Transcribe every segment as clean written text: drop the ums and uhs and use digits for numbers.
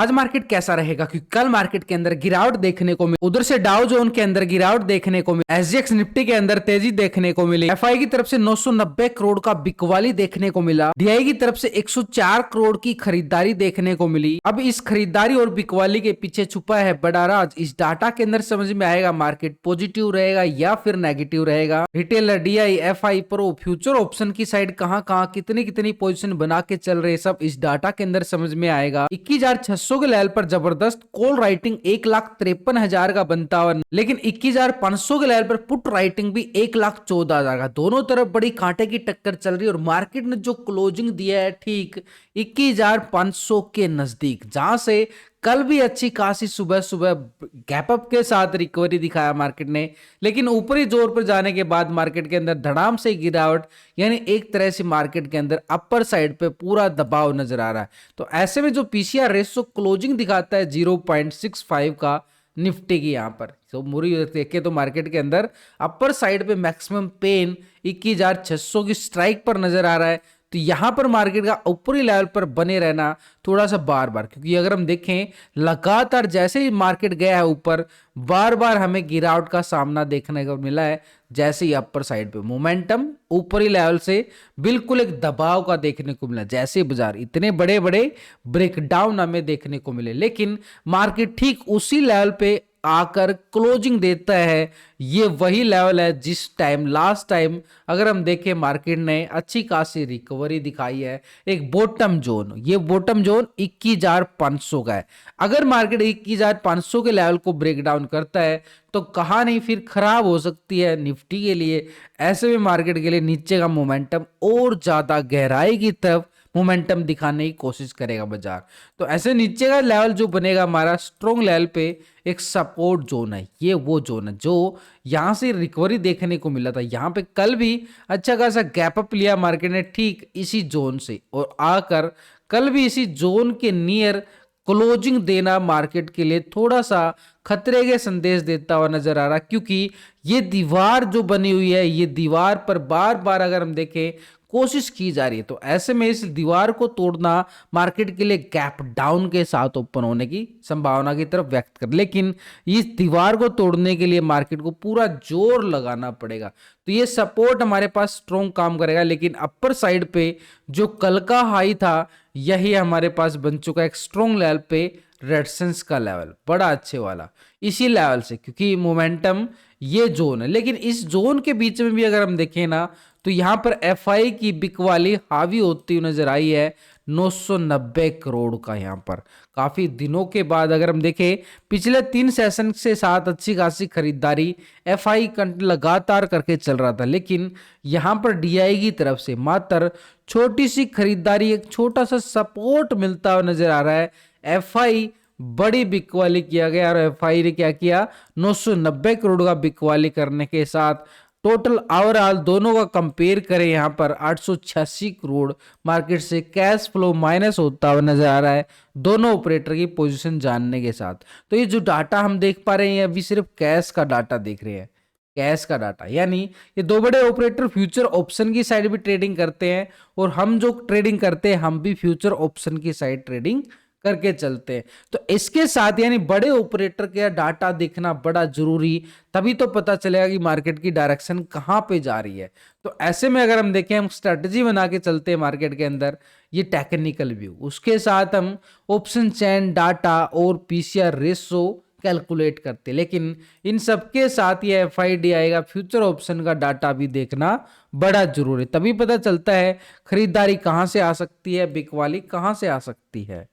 आज मार्केट कैसा रहेगा, क्योंकि कल मार्केट के अंदर गिरावट देखने को मिली। उधर से डाउ जोन के अंदर गिरावट देखने को मिली, एसजीएक्स निफ्टी के अंदर तेजी देखने को मिली, एफआई की तरफ से 990 करोड़ का बिकवाली देखने को मिला, डीआई की तरफ से 104 करोड़ की खरीदारी देखने को मिली। अब इस खरीदारी और बिकवाली के पीछे छुपा है बड़ा राज। इस डाटा के अंदर समझ में आएगा मार्केट पॉजिटिव रहेगा या फिर नेगेटिव रहेगा। Retailer, DI, FI, pro, future option की साइड कहां कहां कितनी कितनी पोजीशन बना के चल रहे, सब इस डाटा के अंदर समझ में आएगा। 21,600 के लेवल पर जबरदस्त कॉल राइटिंग 1,53,000 का बनता हुआ, लेकिन 21,500 के लेवल पर पुट राइटिंग भी 1,14,000 का। दोनों तरफ बड़ी कांटे की टक्कर चल रही है और मार्केट ने जो क्लोजिंग दिया है ठीक 21,500 के नजदीक, जहां से कल भी अच्छी खासी सुबह सुबह गैप अप के साथ रिकवरी दिखाया मार्केट ने, लेकिन ऊपरी जोर पर जाने के बाद मार्केट के अंदर धड़ाम से गिरावट, यानी एक तरह से मार्केट के अंदर अपर साइड पे पूरा दबाव नजर आ रहा है। तो ऐसे में जो पीसीआर रेशो क्लोजिंग दिखाता है 0.65 का निफ्टी की, यहाँ पर तो मुरी देखे तो मार्केट के अंदर अपर साइड पे मैक्सिमम पेन 21,600 की स्ट्राइक पर नजर आ रहा है। तो यहां पर मार्केट का ऊपरी लेवल पर बने रहना थोड़ा सा बार बार, क्योंकि अगर हम देखें लगातार जैसे ही मार्केट गया है ऊपर, बार बार हमें गिरावट का सामना देखने को मिला है। जैसे ही अपर साइड पे मोमेंटम ऊपरी लेवल से बिल्कुल एक दबाव का देखने को मिला, जैसे बाजार इतने बड़े बड़े ब्रेकडाउन हमें देखने को मिले, लेकिन मार्केट ठीक उसी लेवल पे आकर क्लोजिंग देता है। ये वही लेवल है जिस टाइम लास्ट टाइम अगर हम देखें मार्केट ने अच्छी खासी रिकवरी दिखाई है। एक बॉटम जोन, ये बॉटम जोन 21,500 का है। अगर मार्केट 21,500 के लेवल को ब्रेक डाउन करता है तो कहा नहीं फिर खराब हो सकती है निफ्टी के लिए। ऐसे में मार्केट के लिए नीचे का मोमेंटम और ज्यादा गहराई की तरफ मोमेंटम दिखाने की कोशिश करेगा बाजार। तो ऐसे नीचे का लेवल जो बनेगा हमारा स्ट्रॉन्ग लेवल पे एक सपोर्ट जोन है, ये वो जोन है जो यहां से रिकवरी देखने को मिला था। यहां पे कल भी अच्छा खासा गैप अप लिया मार्केट ने ठीक इसी जोन से, और आकर कल भी इसी जोन के नियर क्लोजिंग देना मार्केट के लिए थोड़ा सा खतरे के संदेश देता हुआ नजर आ रहा, क्योंकि ये दीवार जो बनी हुई है, ये दीवार पर बार बार अगर हम देखें कोशिश की जा रही है। तो ऐसे में इस दीवार को तोड़ना मार्केट के लिए गैप डाउन के साथ ओपन होने की संभावना की तरफ व्यक्त कर, लेकिन इस दीवार को तोड़ने के लिए मार्केट को पूरा जोर लगाना पड़ेगा। तो ये सपोर्ट हमारे पास स्ट्रॉन्ग काम करेगा, लेकिन अपर साइड पे जो कल का हाई था यही हमारे पास बन चुका है एक स्ट्रॉन्ग लेवल पे रेजिस्टेंस का लेवल, बड़ा अच्छे वाला इसी लेवल से, क्योंकि मोमेंटम ये जोन है। लेकिन इस जोन के बीच में भी अगर हम देखें ना तो यहां पर एफआई की बिकवाली हावी होती हुई नजर आई है 990 करोड़ का। यहां पर काफी दिनों के बाद अगर हम देखें पिछले 3 सेशन से साथ अच्छी खासी खरीदारी एफआई लगातार करके चल रहा था, लेकिन यहां पर डीआई की तरफ से मात्र छोटी सी खरीदारी, एक छोटा सा सपोर्ट मिलता हुआ नजर आ रहा है। एफआई बड़ी बिकवाली किया गया और एफआई ने क्या किया 990 करोड़ का बिकवाली करने के साथ टोटल ओवरऑल दोनों का कंपेयर करें यहां पर 886 करोड़ मार्केट से कैश फ्लो माइनस होता हुआ नजर आ रहा है दोनों ऑपरेटर की पोजीशन जानने के साथ। तो ये जो डाटा हम देख पा रहे हैं अभी सिर्फ कैश का डाटा देख रहे हैं, कैश का डाटा, यानी ये दो बड़े ऑपरेटर फ्यूचर ऑप्शन की साइड भी ट्रेडिंग करते हैं और हम जो ट्रेडिंग करते हैं हम भी फ्यूचर ऑप्शन की साइड ट्रेडिंग करके चलते हैं। तो इसके साथ यानी बड़े ऑपरेटर का डाटा देखना बड़ा जरूरी, तभी तो पता चलेगा कि मार्केट की डायरेक्शन कहां पे जा रही है। तो ऐसे में अगर हम देखें हम स्ट्रेटजी बना के चलते हैं मार्केट के अंदर, ये टेक्निकल व्यू, उसके साथ हम ऑप्शन चेन डाटा और पीसीआर रेशो कैलकुलेट करते, लेकिन इन सबके साथ ये एफआईडी आएगा, फ्यूचर ऑप्शन का डाटा भी देखना बड़ा जरूरी, तभी पता चलता है खरीदारी कहां से आ सकती है, बिकवाली कहां से आ सकती है।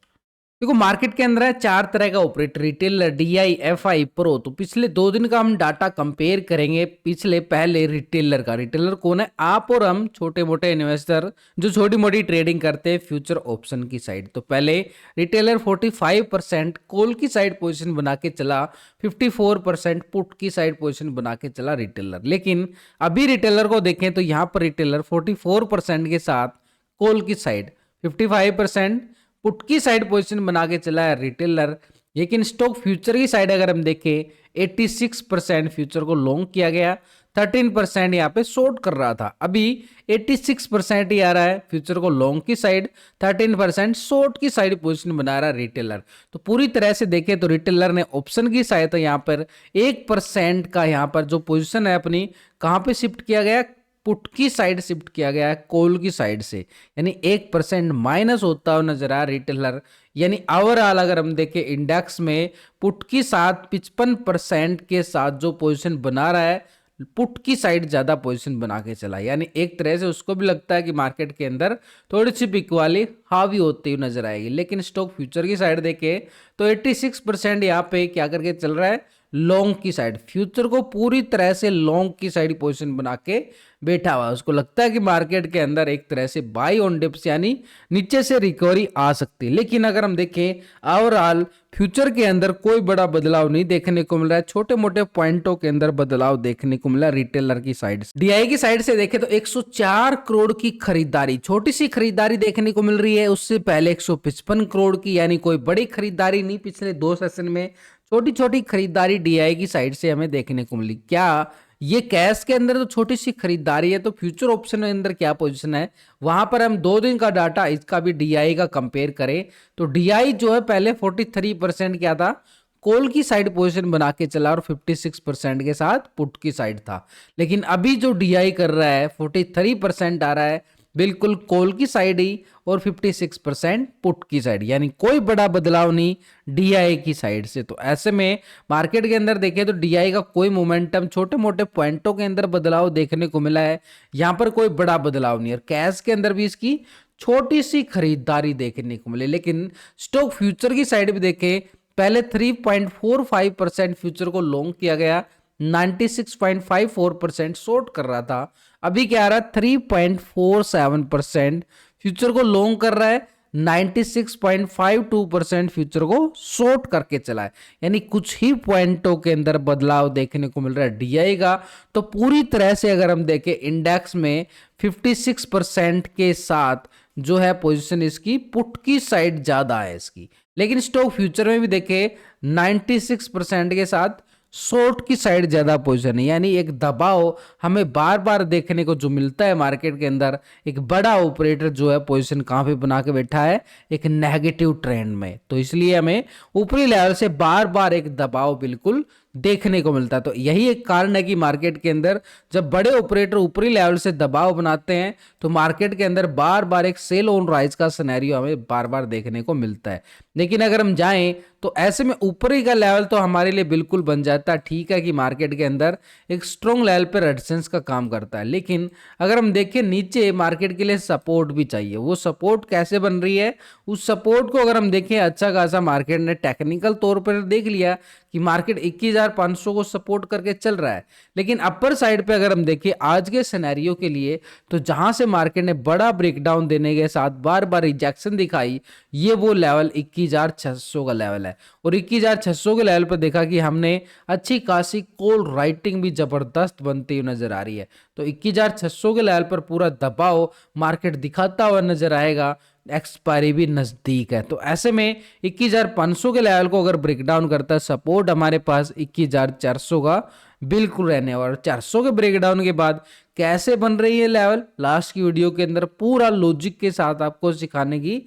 देखो मार्केट के अंदर है 4 तरह का operator, retailer, DI, FI, pro. तो पिछले 2 दिन का हम डाटा कंपेयर करेंगे। पिछले पहले रिटेलर का, रिटेलर कौन है, आप और हम छोटे मोटे इन्वेस्टर जो छोटी मोटी ट्रेडिंग करते हैं फ्यूचर ऑप्शन की साइड। तो पहले रिटेलर 45% कॉल की साइड पोजीशन बना के चला, 54% पुट की साइड पोजीशन बना के चला रिटेलर। लेकिन अभी रिटेलर को देखें तो यहाँ पर रिटेलर 44% के साथ कॉल की साइड, 55% पुट की साइड पोजीशन बना के चला है रिटेलर। लेकिन स्टॉक फ्यूचर की साइड अगर हम देखें 86% फ्यूचर को लॉन्ग किया गया, 13% यहाँ पे शॉर्ट कर रहा था। अभी 86% ही आ रहा है फ्यूचर को लॉन्ग की साइड, 13% शॉर्ट की साइड पोजीशन बना रहा है रिटेलर। तो पूरी तरह से देखें तो रिटेलर ने ऑप्शन की सहायता यहाँ पर 1% का यहाँ पर जो पोजीशन है अपनी कहाँ पे शिफ्ट किया गया, पुट की साइड शिफ्ट किया गया है कॉल की साइड से, यानी 1% माइनस होता हुआ नजर आ रिटेलर। यानी ओवरऑल अगर हम देखें इंडेक्स में पुट की साथ 55% के साथ जो पोजीशन बना रहा है, पुट की साइड ज्यादा पोजीशन बना के चला, यानी एक तरह से उसको भी लगता है कि मार्केट के अंदर थोड़ी सी पिक वाली हावी होती हुई नजर आएगी। लेकिन स्टॉक फ्यूचर की साइड देखे तो 86% यहाँ पे क्या करके चल रहा है, लॉन्ग की साइड, फ्यूचर को पूरी तरह से लॉन्ग की साइड पोजीशन बना के बैठा हुआ है। उसको लगता है कि मार्केट के अंदर एक तरह से बाई ऑन डिप्स यानी नीचे से रिकवरी आ सकती है। लेकिन अगर हम देखें ओवरऑल फ्यूचर के अंदर कोई बड़ा बदलाव नहीं देखने को मिल रहा है, छोटे मोटे पॉइंटों के अंदर बदलाव देखने को मिला रिटेलर की साइड से। डीआई की साइड से देखें तो 104 करोड़ की खरीदारी, छोटी सी खरीदारी देखने को मिल रही है। उससे पहले 155 करोड़ की, यानी कोई बड़ी खरीदारी नहीं, पिछले 2 सेशन में छोटी छोटी खरीदारी डीआई की साइड से हमें देखने को मिली। क्या ये कैश के अंदर तो छोटी सी खरीदारी है, तो फ्यूचर ऑप्शन के अंदर क्या पोजीशन है, वहां पर हम 2 दिन का डाटा इसका भी डीआई का कंपेयर करें तो डीआई जो है पहले 43% क्या था, कॉल की साइड पोजीशन बना के चला और 56% के साथ पुट की साइड था। लेकिन अभी जो डीआई कर रहा है 43% आ रहा है बिल्कुल कॉल की साइड ही और 56% पुट की साइड, यानी कोई बड़ा बदलाव नहीं डीआई की साइड से। तो ऐसे में मार्केट के अंदर देखें तो डीआई का कोई मोमेंटम, छोटे मोटे पॉइंटों के अंदर बदलाव देखने को मिला है, यहां पर कोई बड़ा बदलाव नहीं है। और कैश के अंदर भी इसकी छोटी सी खरीदारी देखने को मिली। लेकिन स्टॉक फ्यूचर की साइड भी देखें, पहले 3.45% फ्यूचर को लॉन्ग किया गया, 96.54% शॉर्ट कर रहा था। अभी क्या आ रहा है, 3.47% फ्यूचर को लॉन्ग कर रहा है, 96.52% फ्यूचर को शॉर्ट करके चला है। यानी कुछ ही पॉइंटों के अंदर बदलाव देखने को मिल रहा है डीआई का। तो पूरी तरह से अगर हम देखें इंडेक्स में 56% के साथ जो है पोजीशन इसकी पुट की साइड ज्यादा है इसकी। लेकिन स्टॉक फ्यूचर में भी देखें 96% के साथ शॉर्ट की साइड ज्यादा पोजीशन है, यानी एक दबाव हमें बार बार देखने को जो मिलता है मार्केट के अंदर, एक बड़ा ऑपरेटर जो है पोजीशन कहां पे बना के बैठा है, एक नेगेटिव ट्रेंड में। तो इसलिए हमें ऊपरी लेवल से बार बार एक दबाव बिल्कुल देखने को मिलता है। तो यही एक कारण है कि मार्केट के अंदर जब बड़े ऑपरेटर ऊपरी लेवल से दबाव बनाते हैं तो मार्केट के अंदर बार बार एक सेल ऑन राइज का सिनेरियो हमें बार बार देखने को मिलता है। लेकिन अगर हम जाएं तो ऐसे में ऊपरी का लेवल तो हमारे लिए बिल्कुल बन जाता है, ठीक है कि मार्केट के अंदर एक स्ट्रॉन्ग लेवल पर रेजिस्टेंस का काम करता है। लेकिन अगर हम देखें नीचे मार्केट के लिए सपोर्ट भी चाहिए, वो सपोर्ट कैसे बन रही है, उस सपोर्ट को अगर हम देखें अच्छा खासा मार्केट ने टेक्निकल तौर पर देख लिया कि मार्केट 21,500 को सपोर्ट करके चल रहा है। लेकिन अपर साइड पे अगर हम देखें आज के सिनेरियो के लिए, तो जहां से मार्केट ने बड़ा ब्रेकडाउन देने के साथ बार बार रिजेक्शन दिखाई, ये वो लेवल 21,600 का लेवल है। और 21,600 के लेवल पर देखा कि हमने अच्छी खासी कॉल राइटिंग भी जबरदस्त बनती हुई नजर आ रही है। तो 21,600 के लेवल पर पूरा दबाव मार्केट दिखाता हुआ नजर आएगा, एक्सपायरी भी नजदीक है। तो ऐसे में 21,500 के लेवल को अगर ब्रेकडाउन करता है, सपोर्ट हमारे पास 21,400 का बिल्कुल रहने वाला। 400 के ब्रेकडाउन के बाद कैसे बन रही है लेवल, लास्ट की वीडियो के अंदर पूरा लॉजिक के साथ आपको सिखाने की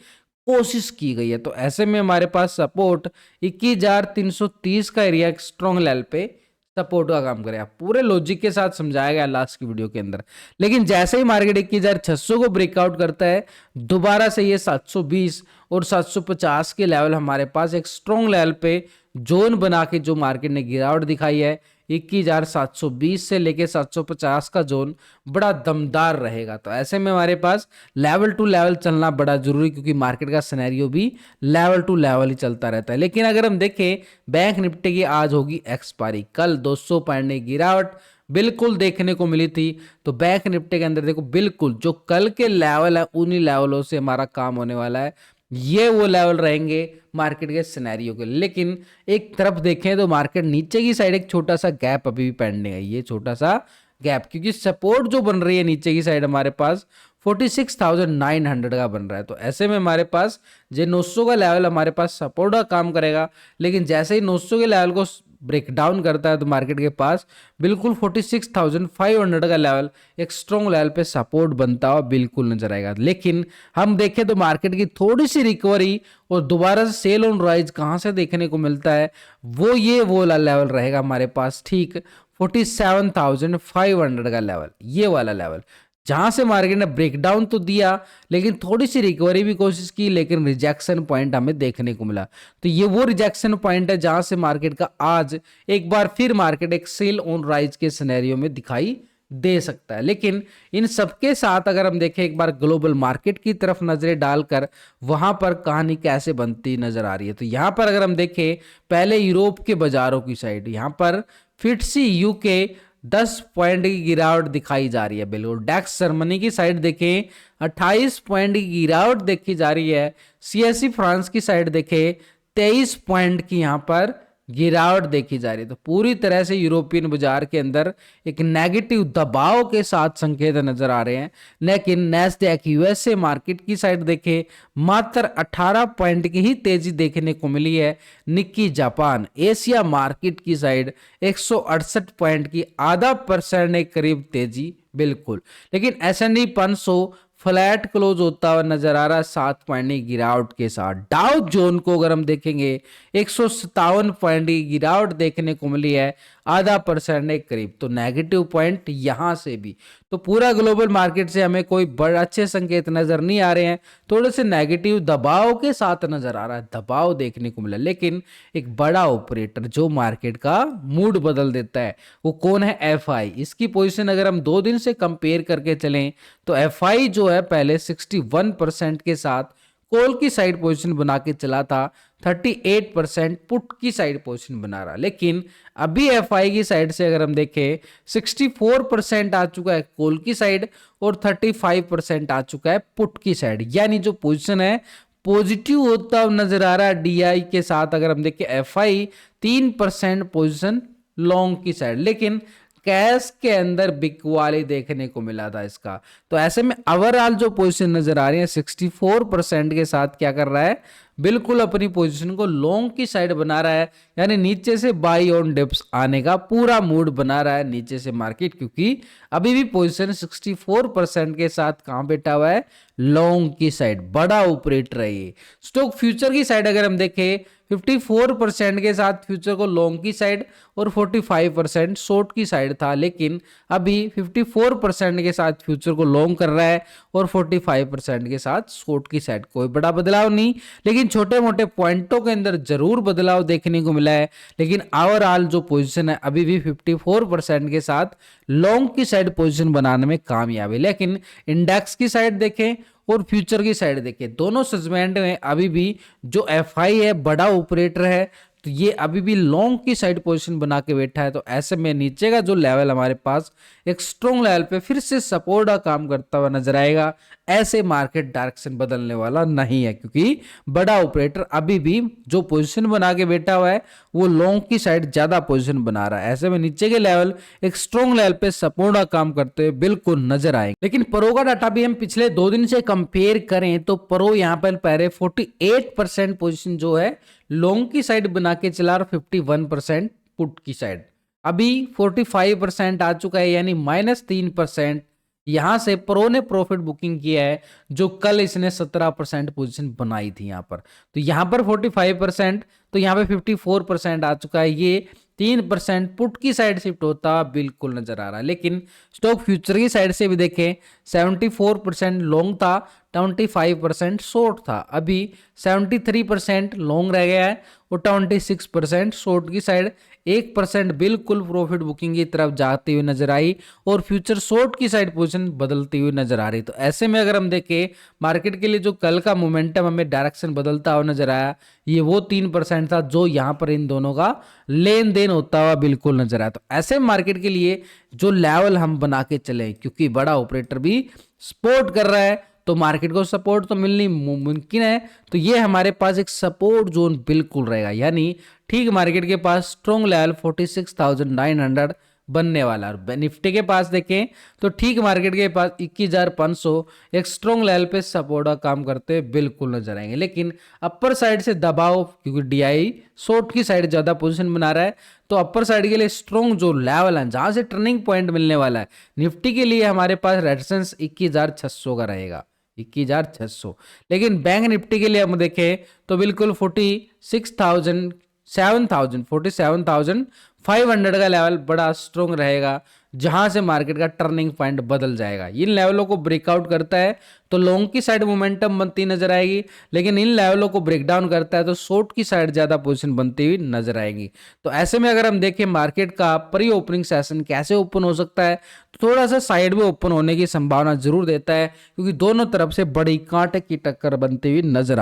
कोशिश की गई है। तो ऐसे में हमारे पास सपोर्ट 21,330 का एरिया एक स्ट्रॉन्ग लेवल पे सपोर्ट का काम करेगा, पूरे लॉजिक के साथ समझाया गया लास्ट की वीडियो के अंदर। लेकिन जैसे ही मार्केट 21,600 को ब्रेकआउट करता है, दोबारा से ये 720 और 750 के लेवल हमारे पास एक स्ट्रॉन्ग लेवल पे जोन बना के जो मार्केट ने गिरावट दिखाई है, 21,720 से लेके 750 का जोन बड़ा दमदार रहेगा। तो ऐसे में हमारे पास लेवल टू लेवल चलना बड़ा जरूरी, क्योंकि मार्केट का सिनेरियो भी लेवल टू लेवल ही चलता रहता है। लेकिन अगर हम देखें बैंक निफ्टी की आज होगी एक्सपायरी, कल 200 पॉइंट की गिरावट बिल्कुल देखने को मिली थी। तो बैंक निफ्टी के अंदर देखो बिल्कुल जो कल के लेवल है उन्हीं लेवलों से हमारा काम होने वाला है, ये वो लेवल रहेंगे मार्केट के सिनेरियो के। लेकिन एक तरफ देखें तो मार्केट नीचे की साइड एक छोटा सा गैप अभी भी पेंडिंग है, ये छोटा सा गैप, क्योंकि सपोर्ट जो बन रही है नीचे की साइड हमारे पास 46,900 का बन रहा है। तो ऐसे में हमारे पास जो 900 का लेवल हमारे पास सपोर्ट का काम करेगा। लेकिन जैसे ही 900 के लेवल को ब्रेक डाउन करता है तो मार्केट के पास बिल्कुल 46,500 का लेवल एक स्ट्रॉन्ग लेवल पे सपोर्ट बनता हुआ बिल्कुल नजर आएगा। लेकिन हम देखें तो मार्केट की थोड़ी सी रिकवरी और दोबारा से सेल ऑन राइज कहां से देखने को मिलता है, वो वाला लेवल रहेगा हमारे पास, ठीक 47,500 का लेवल, ये वाला लेवल जहां से मार्केट ने ब्रेकडाउन तो दिया लेकिन थोड़ी सी रिकवरी भी कोशिश की, लेकिन रिजेक्शन पॉइंट हमें देखने को मिला। तो ये वो रिजेक्शन पॉइंट है जहां से मार्केट का आज एक बार फिर मार्केट एक सेल ऑन राइज के सिनेरियो में दिखाई दे सकता है। लेकिन इन सबके साथ अगर हम देखें एक बार ग्लोबल मार्केट की तरफ नजरें डालकर वहां पर कहानी कैसे बनती नजर आ रही है, तो यहां पर अगर हम देखें पहले यूरोप के बाजारों की साइड, यहां पर फिट्सी यूके 10 पॉइंट की गिरावट दिखाई जा रही है। बिल्कुल डैक्स जर्मनी की साइड देखें 28 पॉइंट की गिरावट देखी जा रही है। सीएसई फ्रांस की साइड देखें 23 पॉइंट की यहां पर गिरावट देखी जा रही है। तो पूरी तरह से यूरोपियन बाजार के अंदर एक नेगेटिव दबाव के साथ संकेत नजर आ रहे हैं। लेकिन नैस्डैक यूएसए मार्केट की साइड देखें मात्र 18 पॉइंट की ही तेजी देखने को मिली है। निक्की जापान एशिया मार्केट की साइड 168 पॉइंट की %0.5 के करीब तेजी बिल्कुल। लेकिन S&P 500 फ्लैट क्लोज होता हुआ नजर आ रहा है 7 पॉइंट की गिरावट के साथ। डाउ जोन को अगर हम देखेंगे 157 पॉइंट की गिरावट देखने को मिली है, %0.5 के करीब। तो नेगेटिव पॉइंट यहां से भी, तो पूरा ग्लोबल मार्केट से हमें कोई बड़े अच्छे संकेत नजर नहीं आ रहे हैं, थोड़े से नेगेटिव दबाव के साथ नजर आ रहा है, दबाव देखने को मिला। लेकिन एक बड़ा ऑपरेटर जो मार्केट का मूड बदल देता है वो कौन है? एफआई। इसकी पोजीशन अगर हम 2 दिन से कंपेयर करके चलें तो एफआई जो है पहले 61% के साथ कॉल की साइड पोजीशन बना के चला था, 38% पुट की साइड पोजीशन बना रहा। लेकिन अभी एफआई की साइड से अगर हम देखें 64% आ चुका है कॉल की साइड और 35% आ चुका है पुट की साइड, यानी जो पोजीशन है पॉजिटिव होता नजर आ रहा है डीआई के साथ। अगर हम देखें एफआई 3% पोजीशन लॉन्ग की साइड, लेकिन कैश के अंदर बिकवाली देखने को मिला था इसका। तो ऐसे में ओवरऑल जो पोजीशन नजर आ रही है 64% के साथ क्या कर रहा है, बिल्कुल अपनी पोजीशन को लॉन्ग की साइड बना रहा है, यानी नीचे से बाई ऑन डिप्स आने का पूरा मूड बना रहा है नीचे से मार्केट, क्योंकि अभी भी पोजीशन 64% के साथ कहां बैठा हुआ है, लॉन्ग की साइड। बड़ा ऑपरेटर है ये। स्टॉक फ्यूचर की साइड अगर हम देखें 54% के साथ फ्यूचर को लॉन्ग की साइड और 45% शॉर्ट की साइड था, लेकिन अभी 54% के साथ फ्यूचर को लॉन्ग कर रहा है और 45% के साथ शॉर्ट की साइड। कोई बड़ा बदलाव नहीं, लेकिन छोटे मोटे पॉइंटों के अंदर जरूर बदलाव देखने को मिला है। लेकिन ओवरऑल जो पोजीशन है अभी भी 54% के साथ लॉन्ग की साइड पोजीशन बनाने में कामयाब है। लेकिन इंडेक्स की साइड देखें और फ्यूचर की साइड देखें, दोनों सेगमेंट में अभी भी जो एफआई है बड़ा ऑपरेटर है, तो ये अभी भी लॉन्ग की साइड पोजीशन बना के बैठा है। तो ऐसे में नीचे का जो लेवल हमारे पास एक स्ट्रॉन्ग लेवल पे फिर से सपोर्ट का काम करता हुआ नजर आएगा। ऐसे मार्केट डायरेक्शन बदलने वाला नहीं है, क्योंकि बड़ा ऑपरेटर अभी भी जो पोजीशन बना के बैठा हुआ है वो लॉन्ग की साइड ज्यादा पोजीशन बना रहा है। ऐसे में नीचे के लेवल एक स्ट्रॉन्ग लेवल पे सपोर्ट का काम करते हुए बिल्कुल नजर आएंगे। लेकिन प्रो का डाटा भी हम पिछले 2 दिन से कंपेयर करें तो प्रो यहाँ पर पहले 48% पोजीशन जो है लॉन्ग की साइड बना के चला और 51% पुट की साइड। अभी 45% आ चुका है, यानी -3% यहां से प्रो ने प्रॉफिट बुकिंग किया है, जो कल इसने 17% पोजीशन बनाई थी यहां पर। तो यहां पर 45%, तो यहां पे 54% आ चुका है। ये 3% पुट की साइड शिफ्ट होता बिल्कुल नजर आ रहा है। लेकिन स्टॉक फ्यूचर की साइड से भी देखें 74% लॉन्ग था, 25% शॉर्ट था। अभी 73% लॉन्ग रह गया है और 26% शॉर्ट की साइड। 1% बिल्कुल प्रॉफिट बुकिंग की तरफ जाती हुई नजर आई और फ्यूचर शॉर्ट की साइड पोजीशन बदलती हुई नजर आ रही। तो ऐसे में अगर हम देखें मार्केट के लिए जो कल का मोमेंटम हमें डायरेक्शन बदलता हुआ नजर आया, ये वो 3% था जो यहां पर इन दोनों का लेन देन होता हुआ बिल्कुल नजर आया। तो ऐसे मार्केट के लिए जो लेवल हम बना के चले, क्योंकि बड़ा ऑपरेटर भी सपोर्ट कर रहा है तो मार्केट को सपोर्ट तो मिलनी मुमकिन है। तो ये हमारे पास एक सपोर्ट जोन बिल्कुल रहेगा, यानी ठीक मार्केट के पास स्ट्रॉन्ग लेवल 46,900 बनने वाला। और निफ्टी के पास देखें तो ठीक मार्केट के पास 21,500 एक स्ट्रॉन्ग लेवल पे सपोर्ट का काम करते हुए बिल्कुल नजर आएंगे। लेकिन अपर साइड से दबाव, क्योंकि डीआई शॉर्ट की साइड ज्यादा पोजीशन बना रहा है, तो अपर साइड के लिए स्ट्रॉन्ग जो लेवल है जहां से टर्निंग पॉइंट मिलने वाला है निफ्टी के लिए हमारे पास रेजिस्टेंस 21,600 का रहेगा, 21,600। लेकिन बैंक निफ्टी के लिए हम देखें तो बिल्कुल 47,500 का लेवल बड़ा स्ट्रॉन्ग रहेगा, जहां से मार्केट का टर्निंग पॉइंट बदल जाएगा। इन लेवलों को ब्रेकआउट करता है तो लॉन्ग की साइड मोमेंटम बनती नजर आएगी, लेकिन इन लेवलों को ब्रेकडाउन करता है तो शॉर्ट की साइड ज्यादा पोजीशन बनती हुई नजर आएगी। तो ऐसे में अगर हम देखें मार्केट का प्री ओपनिंग सेशन कैसे ओपन हो सकता है, तो थोड़ा सा साइड में ओपन होने की संभावना जरूर देता है, क्योंकि दोनों तरफ से बड़ी कांटे की टक्कर बनती हुई नजर